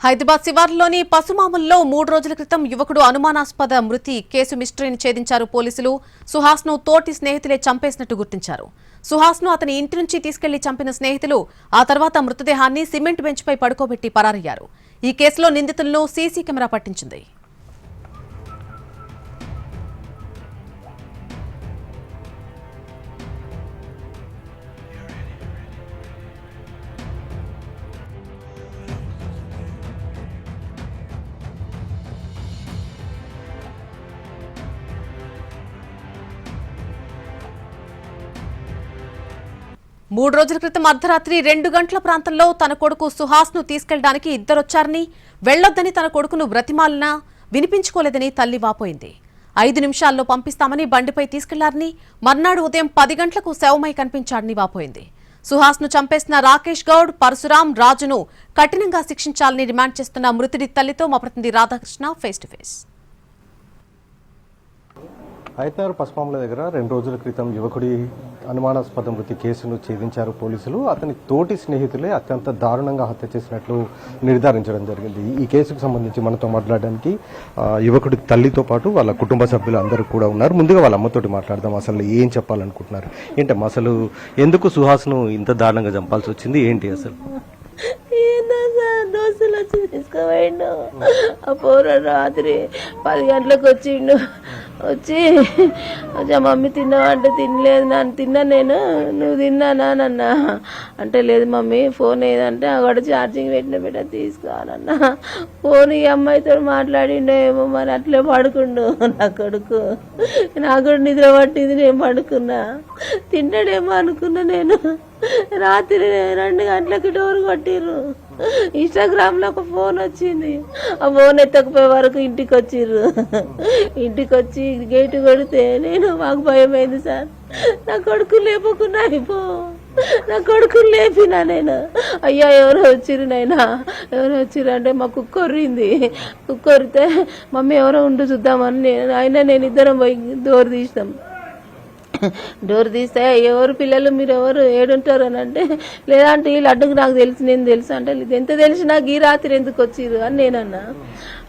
హైదరాబాద్ శివార్లోని పసుమాముల్లో 3 రోజుల క్రితం యువకుడు అనుమానాస్పద మృతి కేసు మిస్టరీని ఛేదించారు పోలీసులు. సుహాస్ను తోటి స్నేహితులే చంపేసినట్టు గుర్తించారు. సుహాస్ను అతని ఇంటి నుంచి తీసుకెళ్లి చంపిన స్నేహితులు ఆ తర్వాత మృతదేహాన్ని సిమెంట్ బెంచ్పై పడుకోబెట్టి పరారయ్యారు. ఈ కేసులో నిందితులను సీసీ కెమెరా పట్టించింది. మూడు రోజుల క్రితం అర్ధరాత్రి 2 గంటల ప్రాంతంలో తన కొడుకు సుహాస్ను తీసుకెళ్లడానికి ఇద్దరొచ్చారని, వెళ్లొద్దని తన కొడుకును బ్రతిమాలినా వినిపించుకోలేదని తల్లి వాపోయింది. 5 నిమిషాల్లో పంపిస్తామని బండిపై తీసుకెళ్లారని, మర్నాడు ఉదయం 10 గంటలకు శవమై కనిపించాడని వాపోయింది. సుహాస్ను చంపేసిన రాకేష్ గౌడ్, పరశురాం, రాజును కఠినంగా శిక్షించాలని డిమాండ్ చేస్తున్న మృతుడి తల్లితో మా ప్రతినిధి Radhakrishna face to face. Hyderabad Pasumamula దగ్గర 2 రోజుల క్రితం యువకుడి అనుమానాస్పద మృతి కేసును ఛేదించారు పోలీసులు. అతని తోటి స్నేహితులే అత్యంత దారుణంగా హత్య చేసినట్లు నిర్ధారించడం జరిగింది. ఈ కేసుకు సంబంధించి మనతో మాట్లాడడానికి యువకుడి తల్లితో పాటు వాళ్ళ కుటుంబ సభ్యులు అందరూ కూడా ఉన్నారు. ముందుగా వాళ్ళ అమ్మతోటి మాట్లాడదాం. అసలు ఏం చెప్పాలనుకుంటున్నారు, ఏంటమ్మా అసలు ఎందుకు సుహాస్ను ఇంత దారుణంగా చంపాల్సి వచ్చింది, ఏంటి అసలు? దోస్తులు వచ్చి తీసుకుపోయిండు. ఆ పోర రాత్రి 10 గంటలకు వచ్చిండు. వచ్చి మమ్మీ తిన్నావా అంటే తినలేదు నాన్న. తిన్నా నేను, నువ్వు తిన్నానా నన్న అంటే లేదు మమ్మీ. ఫోన్ ఏదంటే అక్కడ ఛార్జింగ్ పెట్టిన బిడ్డ తీసుకోవాలన్నా. ఫోన్ ఈ అమ్మాయితో మాట్లాడిండో ఏమో మరి అట్లే పడుకుండు నా కొడుకు. నాకు కూడా నిద్ర పట్టింది, నేను పడుకున్నా. తింటాడేమో అనుకున్నా నేను. రాత్రి 2 గంటలకి డోర్ కొట్టిర్రు. ఇన్స్టాగ్రామ్ లో ఒక ఫోన్ వచ్చింది. ఆ ఫోన్ ఎత్తకపోయే వరకు ఇంటికి వచ్చిర్రు. ఇంటికి వచ్చి గేటు కొడితే మాకు భయం అయింది సార్. నా కొడుకు లేపుకున్నా నా కొడుకు లేపినా నేను. అయ్యా ఎవరో వచ్చిర్రు నైనా, ఎవరో వచ్చిర్రు అంటే మా కుక్కొర్రింది. కుక్కొరితే మమ్మీ ఎవరో ఉండు చూద్దామని అయినా నేను ఇద్దరం పోయి డోర్ తీసినాం. డోర్ తీస్తే ఎవరు పిల్లలు మీరు ఎవరు ఏడుంటారు అని అంటే, లేదంటే ఈ లడ్డుకు నాకు తెలుసు, నేను తెలుసు అంటే, ఎంత తెలిసినా ఈ రాత్రి ఎందుకు వచ్చిర్రు అని నేనన్నా.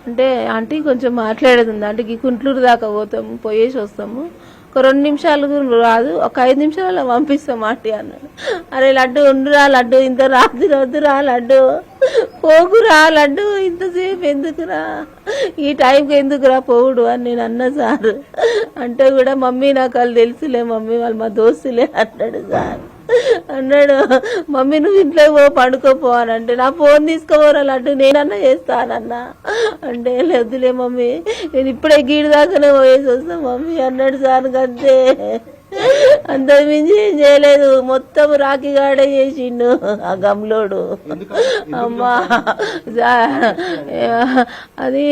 అంటే ఆంటీ కొంచెం మాట్లాడేది ఉంది అంటే, ఈ కుంట్లూరు దాకా పోతాము, పోయేసి వస్తాము, ఒక 2 నిమిషాలు రాదు, ఒక 5 నిమిషాలలో పంపిస్తాం ఆంటీ అన్నాడు. అరే లడ్డు ఉండురా లడ్డు, ఇంత రాత్రి వద్దురా లడ్డు, పోకురా లడ్డు, ఇంతసేపు ఎందుకురా, ఈ టైంకి ఎందుకురా పోవుడు అని నేను అన్నా సార్. అంటే కూడా మమ్మీ నాకు వాళ్ళు తెలుసులే మమ్మీ, వాళ్ళు మా దోస్తులే అన్నాడు సార్. అన్నాడు మమ్మీ నువ్వు ఇంట్లో పో పండుకోపో అని అంటే, నా ఫోన్ తీసుకోపోరా లడ్డు నేనన్నా చేస్తానన్నా అంటే, లేదులే మమ్మీ నేను ఇప్పుడే గీడి దాకానే పోయేసి వస్తా మమ్మీ అన్నాడు సార్. అంతే, అంతకు మించి ఏం చేయలేదు. మొత్తం రాఖీగాడే చేసిండు ఆ గమ్లోడు. అమ్మా అది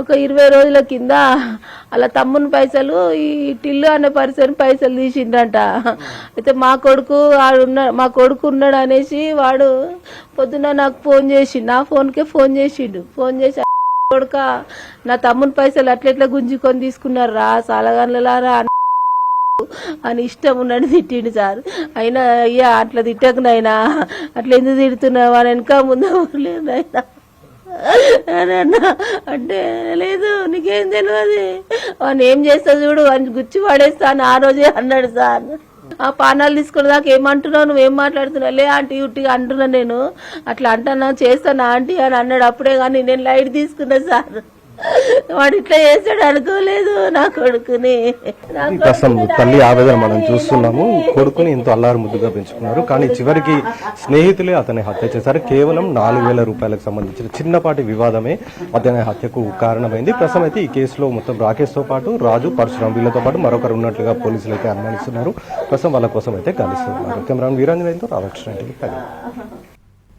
ఒక 20 రోజుల కింద అలా తమ్ముని పైసలు ఈ టిల్లు అనే పరిసర పైసలు తీసిండంట. అయితే మా కొడుకు ఉన్నాడు అనేసి వాడు పొద్దున్న నాకు ఫోన్ చేసిండు, నా ఫోన్కే ఫోన్ చేసిండు. ఫోన్ చేసి కొడుక నా తమ్ముని పైసలు అట్లెట్లా గుంజుకొని తీసుకున్నారు రా సాలగాన్లలారా అని ఇష్టం ఉన్నట్టు తిట్టిండు సార్. అయినా అయ్యా అట్లా తిట్టకునైనా, అట్లా ఎందుకు తిడుతున్నావు అని వెనక ముందు లేదు అయినా అని అన్నా. అంటే లేదు నీకేం తెలియదు, వాడిని ఏం చేస్తా చూడు అని గుచ్చి పడేస్తాను ఆ రోజే అన్నాడు సార్. ఆ పానాలు తీసుకునే దాకా ఏమంటున్నావు, నువ్వేం మాట్లాడుతున్నావు, లే ఆంటీ ఉట్టిగా అంటున్నా నేను, అట్లా అంటున్నా చేస్తాను ఆంటీ అని అన్నాడు. అప్పుడే కానీ నేను లైట్ తీసుకున్నా సార్. వాడు ఇట్లా చేశాడు అనుకోలేదు నా కొడుకుని. తల్లి ఆవేదన మనం చూస్తున్నాము. కొడుకుని ఎంతో అల్లారు ముద్దుగా పెంచుకున్నారు, కానీ చివరికి స్నేహితులే అతని హత్య చేశారు. కేవలం 4,000 రూపాయలకు సంబంధించిన చిన్నపాటి వివాదమే అతని హత్యకు కారణమైంది. ప్రస్తుతం అయితే ఈ కేసులో మొత్తం రాకేష్ తో పాటు రాజు, పరశురాం వీళ్ళతో పాటు మరొకరు ఉన్నట్లుగా పోలీసులు అయితే అనుమానిస్తున్నారు. ప్రస్తుతం వాళ్ళ కోసం అయితే గాలిస్తున్నారు. కెమెరాన్ వీరాంజనేయులతో రాధాకృష్ణ.